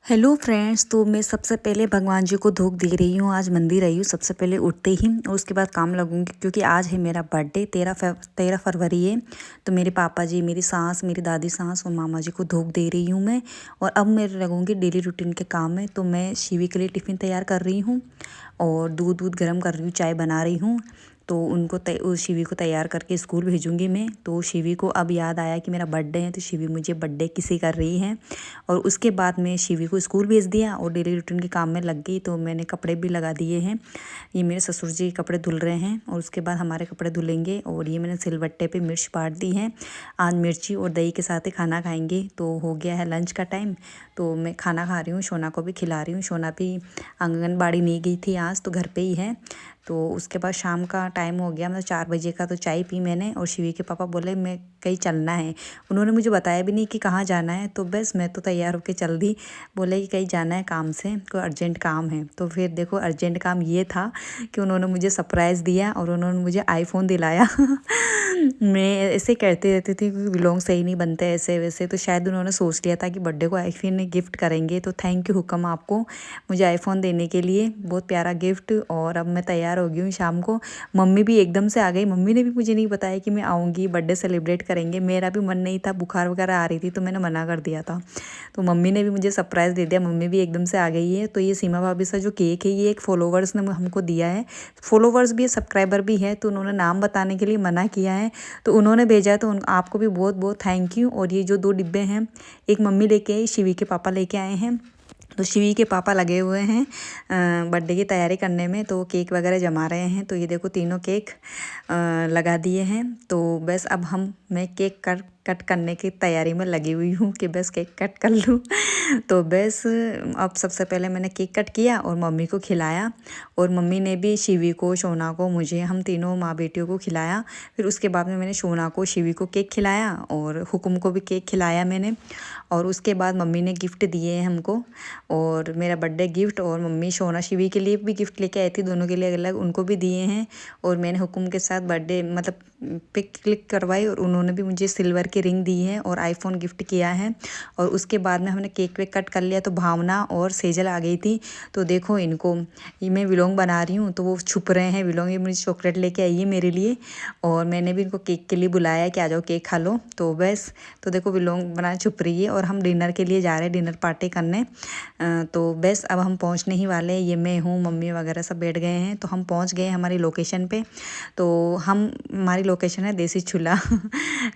Hello friends. तो मैं सबसे पहले भगवान जी को धूप दे रही हूँ। आज मंदिर आई हूँ सबसे पहले उठते ही, और उसके बाद काम लगूंगी क्योंकि आज है मेरा बर्थडे। 13 फरवरी है। तो मेरे पापा जी, मेरी सास, मेरी दादी सास और मामा जी को धूप दे रही हूँ मैं। और अब मैं लगूंगी डेली रूटीन के काम में। तो मैं शिवी के लिए टिफ़िन तैयार कर रही हूँ और दूध गर्म कर रही हूँ, चाय बना रही हूँ। तो उनको शिवी को तैयार करके स्कूल भेजूंगी मैं। तो शिवी को अब याद आया कि मेरा बर्थडे है, तो शिवी मुझे बर्थडे किसी कर रही है। और उसके बाद मैं शिवी को स्कूल भेज दिया और डेली रूटीन के काम में लग गई। तो मैंने कपड़े भी लगा दिए हैं। ये मेरे ससुर जी कपड़े धुल रहे हैं और उसके बाद हमारे कपड़े धुलेंगे। और ये मैंने सिलबट्टे पे मिर्च बांट दी है। आज मिर्ची और दही के साथ ही खाना खाएंगे। तो हो गया है लंच का टाइम। तो मैं खाना खा रही हूँ, शोना को भी खिला रही हूँ। शोना भी आंगनबाड़ी नहीं गई थी आज, तो घर पे ही है। तो उसके बाद शाम का टाइम हो गया, मतलब 4 बजे का। तो चाय पी मैंने और शिवी के पापा बोले मैं कहीं चलना है। उन्होंने मुझे बताया भी नहीं कि कहाँ जाना है। तो बस मैं तो तैयार होकर चल दी। बोले कि कहीं जाना है काम से, कोई अर्जेंट काम है। तो फिर देखो अर्जेंट काम ये था कि उन्होंने मुझे सरप्राइज़ दिया और उन्होंने मुझे आईफोन दिलाया। मैं ऐसे कहते रहती थी कि व्लॉग सही नहीं बनते ऐसे वैसे। तो शायद उन्होंने सोच लिया था कि बर्थडे को आईफोन गिफ्ट करेंगे। तो थैंक यू हुक्म आपको मुझे आईफोन देने के लिए, बहुत प्यारा गिफ्ट। और अब मैं तैयार हो गई हूँ शाम को। मम्मी भी एकदम से आ गई। मम्मी ने भी मुझे नहीं बताया कि मैं आऊँगी, बर्थडे सेलिब्रेट करेंगे। मेरा भी मन नहीं था, बुखार वगैरह आ रही थी तो मैंने मना कर दिया था। तो मम्मी ने भी मुझे सरप्राइज़ दे दिया। मम्मी भी एकदम से आ गई है। तो ये सीमा भाभी सा जो केक है, ये एक फॉलोवर्स ने हमको दिया है। फॉलोवर्स भी है, सब्सक्राइबर भी है। तो उन्होंने नाम बताने के लिए मना किया है, तो उन्होंने भेजा है। तो आपको भी बहुत बहुत थैंक यू। और ये जो 2 डिब्बे हैं, एक मम्मी लेके आई, शिवी के पापा लेके आए हैं। तो शिवी के पापा लगे हुए हैं बर्थडे की तैयारी करने में। तो केक वगैरह जमा रहे हैं। तो ये देखो तीनों केक लगा दिए हैं। तो बस अब मैं केक कट करने की तैयारी में लगी हुई हूँ कि बस केक कट कर लूँ। तो बस अब सबसे पहले मैंने केक कट किया और मम्मी को खिलाया। और मम्मी ने भी शिवी को, शोना को, मुझे, हम तीनों माँ बेटियों को खिलाया। फिर उसके बाद में मैंने शोना को, शिवी को केक खिलाया और हुकुम को भी केक खिलाया मैंने। और उसके बाद मम्मी ने गिफ्ट दिए हैं हमको, और मेरा बर्थडे गिफ्ट। और मम्मी शोना शिवी के लिए भी गिफ्ट लेके आई थी, दोनों के लिए अलग, उनको भी दिए हैं। और मैंने हुकुम के साथ बर्थडे मतलब पिक क्लिक करवाई और उन्होंने भी मुझे सिल्वर की रिंग दी है और आईफोन गिफ्ट किया है। और उसके बाद में हमने केक वेक कट कर लिया। तो भावना और सेजल आ गई थी। तो देखो इनको, ये मैं व्लॉग बना रही हूँ तो वो छुप रहे हैं व्लॉग। ये मुझे चॉकलेट लेके आई है मेरे लिए, और मैंने भी इनको केक के लिए बुलाया कि आ जाओ केक खा लो। तो बस, तो देखो व्लॉग बना छुप रही है। और हम डिनर के लिए जा रहे हैं, डिनर पार्टी करने। तो बस अब हम पहुंचने ही वाले हैं। ये मैं हूँ, मम्मी वगैरह सब बैठ गए हैं। तो हम पहुंच गए हमारी लोकेशन पे। तो हमारी लोकेशन है देसी चूल्हा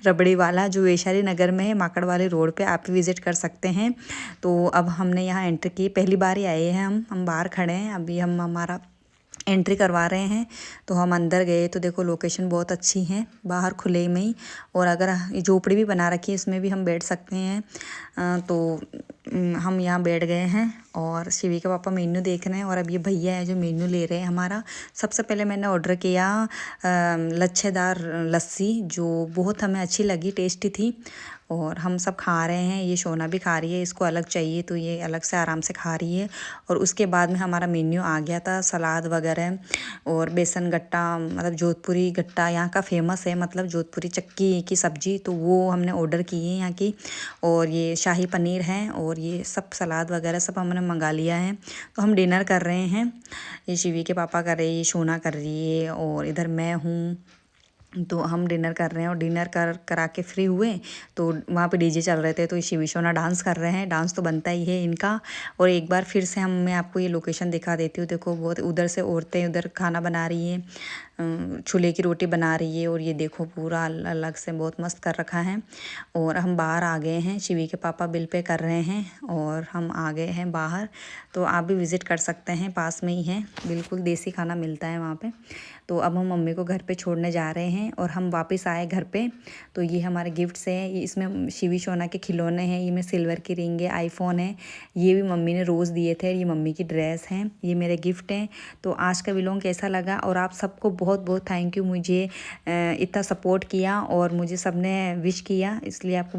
रबड़ी वाला, जो वैशाली नगर में है, माकड़ वाले रोड पे। आप विज़िट कर सकते हैं। तो अब हमने यहाँ एंट्री की, पहली बार ही आए हैं हम बाहर खड़े हैं। अभी हम हमारा एंट्री करवा रहे हैं। तो हम अंदर गए तो देखो लोकेशन बहुत अच्छी है, बाहर खुले में ही। और अगर ये झोपड़ी भी बना रखी है, इसमें भी हम बैठ सकते हैं। तो हम यहाँ बैठ गए हैं और शिवी के पापा मेन्यू देख रहे हैं। और अब ये भैया है जो मेन्यू ले रहे हैं हमारा। सबसे पहले मैंने ऑर्डर किया लच्छेदार लस्सी, जो बहुत हमें अच्छी लगी, टेस्टी थी। और हम सब खा रहे हैं। ये शोना भी खा रही है, इसको अलग चाहिए तो ये अलग से आराम से खा रही है। और उसके बाद में हमारा मेन्यू आ गया था, सलाद वगैरह और बेसन गट्टा, मतलब जोधपुरी गट्टा यहाँ का फेमस है, मतलब जोधपुरी चक्की की सब्ज़ी। तो वो हमने ऑर्डर की है यहाँ की। और ये शाही पनीर है और ये सब सलाद वगैरह सब हमने मंगा लिया है। तो हम डिनर कर रहे हैं। ये शिवी के पापा कर रहे हैं, ये शोना कर रही है और इधर मैं हूँ। तो हम डिनर कर रहे हैं और डिनर करा के फ्री हुए। तो वहाँ पे डीजे चल रहे थे, तो शिवी शोना डांस कर रहे हैं। डांस तो बनता ही है इनका। और एक बार फिर से मैं आपको ये लोकेशन दिखा देती हूँ। देखो बहुत उधर से औरतें उधर खाना बना रही हैं, छोले की रोटी बना रही है। और ये देखो पूरा अलग से बहुत मस्त कर रखा है। और हम बाहर आ गए हैं, शिवी के पापा बिल पे कर रहे हैं और हम आ गए हैं बाहर। तो आप भी विज़िट कर सकते हैं, पास में ही है, बिल्कुल देसी खाना मिलता है वहाँ पे। तो अब हम मम्मी को घर पे छोड़ने जा रहे हैं और हम वापस आए घर पे। तो ये हमारे गिफ्ट्स हैं, ये इसमें शिवी शोना के खिलौने हैं, ये में सिल्वर की रिंग है, आईफोन है, ये भी मम्मी ने रोज़ दिए थे, ये मम्मी की ड्रेस हैं, ये मेरे गिफ्ट हैं। तो आज का व्लॉग कैसा लगा, और आप सबको बहुत बहुत थैंक यू, मुझे इतना सपोर्ट किया और मुझे सबने विश किया, इसलिए आपको